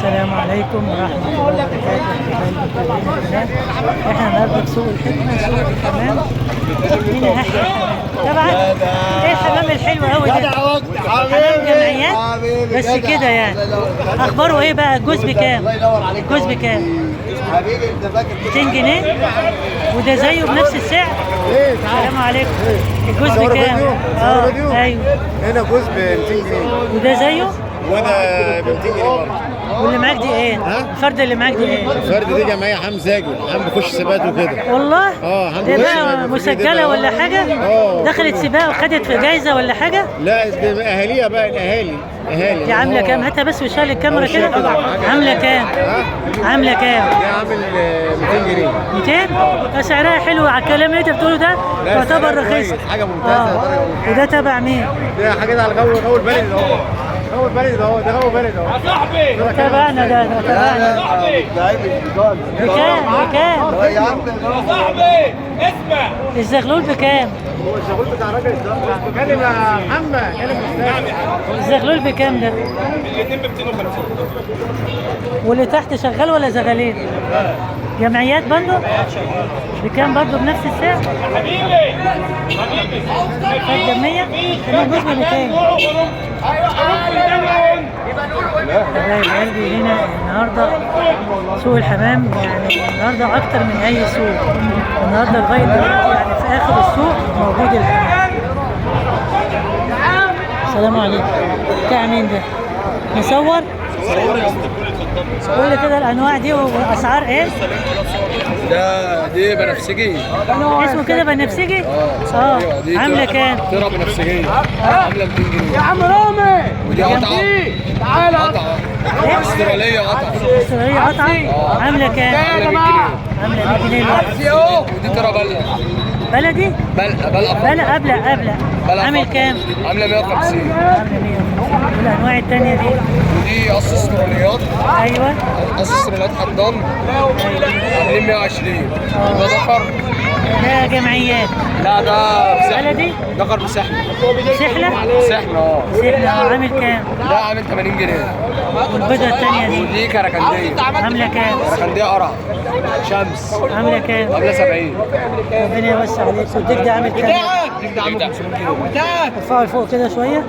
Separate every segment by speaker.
Speaker 1: السلام عليكم ورحمة الله وبركاته. احنا النهارده في سوق الحكمة، سوق الحمام. هنا احلى حمام طبعا. ايه الحمام الحلو قوي ده؟ حمام جمعيات بس كده يعني. اخباره ايه بقى؟ الجوز بكام؟ الجوز بكام؟ 200 جنيه وده زيه بنفس السعر؟ السلام عليكم. الجوز بكام؟ ايوه
Speaker 2: هنا جوز ب 200 جنيه
Speaker 1: وده زيه؟
Speaker 2: وده ب 200 جنيه برضه.
Speaker 1: واللي معاك دي ايه؟ الفرد اللي معاك دي ايه؟
Speaker 2: الفرد دي جمعيه حمام زاجل، حمام بيخش سباقات وكده.
Speaker 1: والله؟
Speaker 2: حمام
Speaker 1: ده بقى مسجله ولا حاجه؟ دخلت سباق وخدت في جايزه ولا حاجه؟
Speaker 2: لا دي اهاليها بقى، الاهالي
Speaker 1: دي عامله كام؟ هاتها بس وشال الكاميرا كده. عامله كام؟ عامله كام؟
Speaker 2: دي عامل 200 جنيه
Speaker 1: 200؟ سعرها حلو على الكلام اللي انت بتقوله ده، تعتبر رخيص.
Speaker 2: حاجه ممتازه.
Speaker 1: وده تبع مين؟
Speaker 2: ده حاجه على جو البلد اهو. جو البلد اهو، ده جو البلد اهو.
Speaker 3: يا صاحبي
Speaker 1: تبعنا ده تبعنا. بكام؟
Speaker 3: يا صاحبي اسمع.
Speaker 1: الزغلول بكام؟
Speaker 2: هو الشغل بتاع الراجل ده. بتكلم يا محمد، كلم
Speaker 1: الزغلول بكام ده؟
Speaker 3: الاثنين ب 250.
Speaker 1: واللي تحت شغال ولا زغالين؟ جمعيات برضه؟ بكام برضه بنفس السعر؟
Speaker 3: حبيبي
Speaker 1: الجمعية؟ أنا جزء ب 200. حبايب قلبي هنا النهارده سوق الحمام، يعني النهارده أكتر من أي سوق. النهارده لغاية دلوقتي يعني في آخر السوق موجود الحمام. السلام عليكم. بتاع مين ده؟ مصور؟ قول لي كده الانواع دي واسعار ايه؟
Speaker 4: دي بنفسجي.
Speaker 1: اسمه كده بنفسجي؟ عامله كام؟
Speaker 4: ترى بنفسجيه عامله 200 جنيه
Speaker 1: يا عم رامي.
Speaker 4: ودي قطعه. تعالى قطعه استراليه قطعه.
Speaker 1: استراليه قطعه عامله كام؟
Speaker 4: عامله 100 جنيه.
Speaker 1: عامله 100 جنيه الواحده.
Speaker 4: ودي ترى بلقه.
Speaker 1: بلدي؟ بلقه ابلق. عامل كام؟
Speaker 4: عامله 150.
Speaker 1: عامله 150. والانواع الثانيه دي؟
Speaker 4: ودي قص استراليات.
Speaker 1: ايوه
Speaker 4: قص استراليات حضان عاملين 120. ده ذكر.
Speaker 1: ده جمعيات.
Speaker 4: لا ده
Speaker 1: بلدي؟
Speaker 4: ذكر بسحله.
Speaker 1: سحله؟
Speaker 4: سحله
Speaker 1: سحله عامل كام؟
Speaker 4: ده عامل 80 جنيه.
Speaker 1: والبيضه الثانيه دي؟
Speaker 4: ودي كركنديه.
Speaker 1: عامله كام؟
Speaker 4: كركنديه قرع شمس
Speaker 1: عامله كام؟
Speaker 4: عامله 70.
Speaker 1: ربنا يوسع عليك. والديك ده عامل كام؟
Speaker 4: دي ده عامل 500 جنيه.
Speaker 1: ارفعه لفوق كده شويه.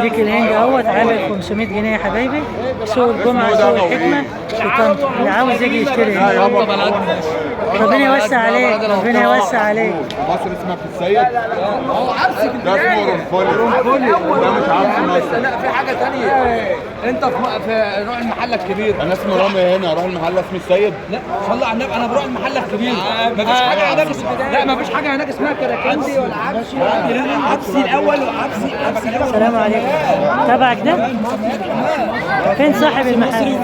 Speaker 1: ديك الهند اهوت عامل 500 جنيه يا حبايبي. سوق الجمعه، سوق الحكمه في طنطا، اللي عاوز يجي يشتري هنا. ربنا يوسع عليك، ربنا يوسع عليك.
Speaker 2: مصر اسمها في السيد. ده اسمه رنفولي. ده مش عارف مصر.
Speaker 4: لا في حاجه ثانيه. انت في روح المحل الكبير.
Speaker 2: انا اسمي رامي هنا، اروح المحل اسمه السيد.
Speaker 4: لا صلي على النبي، انا بروح المحل الكبير. مفيش حاجه هناك لا مفيش حاجه هناك اسمها كراكندي ولا عبسي. عبسي الاول وعبسي الاول.
Speaker 1: السلام عليكم. تبعك ده؟ فين صاحب المحل؟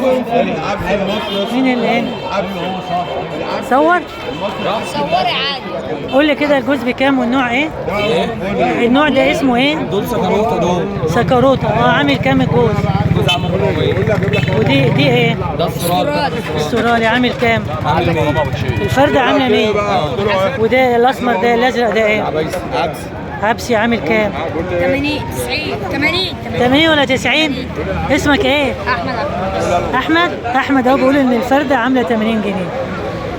Speaker 1: مين اللي هنا؟ صور؟
Speaker 5: صوري عادي.
Speaker 1: قول لي كده الجوز بكام والنوع ايه؟ النوع ده اسمه ايه؟
Speaker 4: دول سكروته دول.
Speaker 1: سكروته. عامل كام الجوز؟
Speaker 4: جوز عامل 400.
Speaker 1: ودي ايه؟
Speaker 4: ده السراد.
Speaker 1: السورالي عامل كام؟
Speaker 4: عامل 100.
Speaker 1: الفردة عاملة 100. وده الأسمر ده الأزرق ده إيه؟
Speaker 4: عبسي.
Speaker 1: عبسي عامل كام؟
Speaker 5: 80 90 80
Speaker 1: 80 ولا 90؟ اسمك إيه؟
Speaker 5: احمد
Speaker 1: أحمد أهو بيقول إن الفردة عاملة 80 جنيه.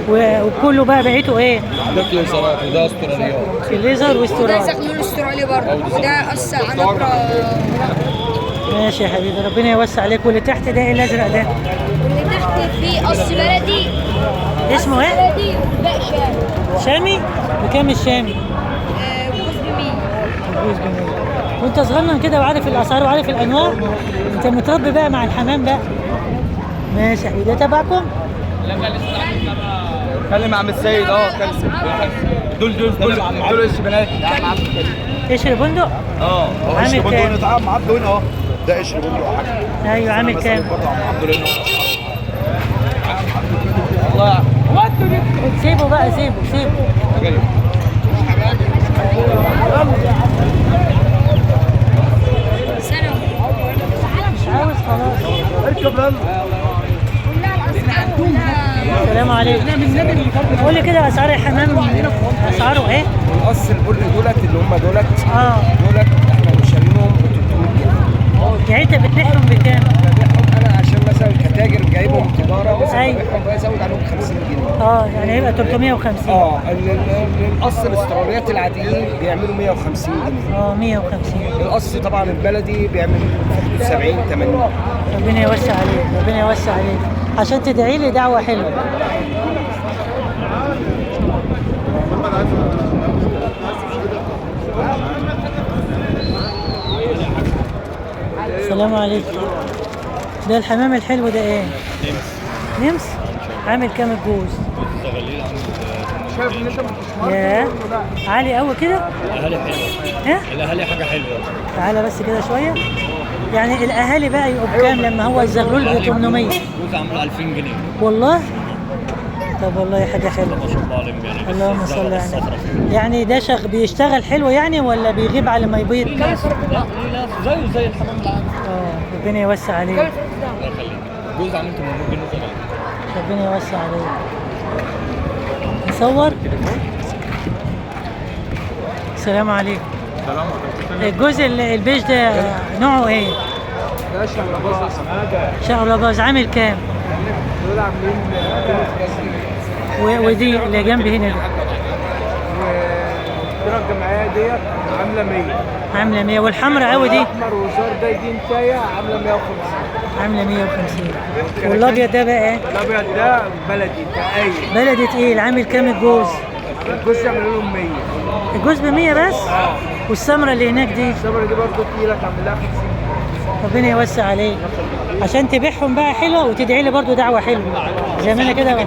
Speaker 1: وكله بقى بقيته إيه؟
Speaker 4: ده كيسرات وده استراليات.
Speaker 1: الليزر
Speaker 5: وده
Speaker 1: واسترالي.
Speaker 5: زغلول استرالي برضه. ده قص عنبرة.
Speaker 1: ماشي يا حبيبي، ربنا يوسع عليك. واللي تحت ده إيه الأزرق ده؟
Speaker 5: واللي تحت فيه قص بلدي.
Speaker 1: اسمه إيه؟
Speaker 5: بلدي وباقي شامي.
Speaker 1: شامي؟ بكام الشامي؟
Speaker 5: وجوز ب100.
Speaker 1: الجوز ب100. وأنت صغنن كده وعارف الأسعار وعارف الأنواع؟ أنت متربي بقى مع الحمام بقى؟ ماشي يا حبيبي. ده تبعكم؟
Speaker 4: كلم عم السيد. كلم. دول الشبنات.
Speaker 1: قشر بندق؟ عامل كام؟
Speaker 2: تعال عبد هنا اهو. ده قشر بندق يا حاج.
Speaker 1: ايوه عامل كام؟
Speaker 4: والله
Speaker 1: سيبه بقى، سيبه.
Speaker 5: سنة.
Speaker 1: مش عاوز خلاص.
Speaker 2: اركب يلا.
Speaker 1: السلام عليكم. قول لي كده اسعار الحمام اسعاره ايه؟
Speaker 4: القص البني دولت اللي هم دولت.
Speaker 1: اه
Speaker 4: دولت احنا مش جايبهم تجاره بس
Speaker 1: أيوة.
Speaker 4: ببيعهم بقى ازود عليهم 50 جنيه.
Speaker 1: يعني هيبقى 350.
Speaker 4: القص الاستراليات العاديين بيعملوا 150 جنيه.
Speaker 1: 150.
Speaker 4: القص طبعا البلدي بيعمل 70 80.
Speaker 1: ربنا يوسع عليك، ربنا يوسع عليك، عشان تدعي لي دعوة حلوة. السلام عليكم. ده الحمام الحلو ده ايه؟ نمس. عامل كام الجوز؟ ياه عالي قوي كده.
Speaker 6: الاهالي حلوه.
Speaker 1: ها؟
Speaker 6: الاهالي حاجه حلوه.
Speaker 1: تعالى بس كده شويه. يعني الاهالي بقى يبقوا بكام لما هو الزغلول ب 800؟
Speaker 6: جوز عامل 2000 جنيه.
Speaker 1: والله. طب والله حاجه حلوه.
Speaker 6: ما شاء الله عليهم يعني.
Speaker 1: اللهم صل على النبي. يعني ده بيشتغل حلو يعني ولا بيغيب على ما يبيض؟
Speaker 6: لا زيه زي الحمام العادي.
Speaker 1: ربنا يوسع عليك.
Speaker 6: الله يخليك. جوز عامل 800 جنيه زغلول.
Speaker 1: ربنا يوسع عليك. نصور. السلام عليكم.
Speaker 2: سلام عليكم.
Speaker 1: الجوز البيج ده نوعه ايه؟
Speaker 4: ده شغل
Speaker 1: شهر باز عامل كام؟
Speaker 4: دول عاملين
Speaker 1: ودي اللي جنبي هنا دي
Speaker 4: والكرة الجمعية ديت عاملة 100.
Speaker 1: عامله 100 والحمراء قوي دي
Speaker 4: الأحمر وزار ده دي انتاية عاملة 150.
Speaker 1: عامله 150 والابيض ده بقى ايه؟
Speaker 4: الأبيض ده بلدي تقايل.
Speaker 1: بلدي تقيل عامل كام الجوز؟
Speaker 4: الجوز يعملوا لهم 100.
Speaker 1: الجوز ب 100 بس؟ والسمره اللي هناك دي
Speaker 4: السمرة دي برضه تقيلة تعمل لها 50.
Speaker 1: ربنا يوسع عليك عشان تبيعهم بقى حلوه وتدعي لي برضو دعوه حلوه زي ما انا كده.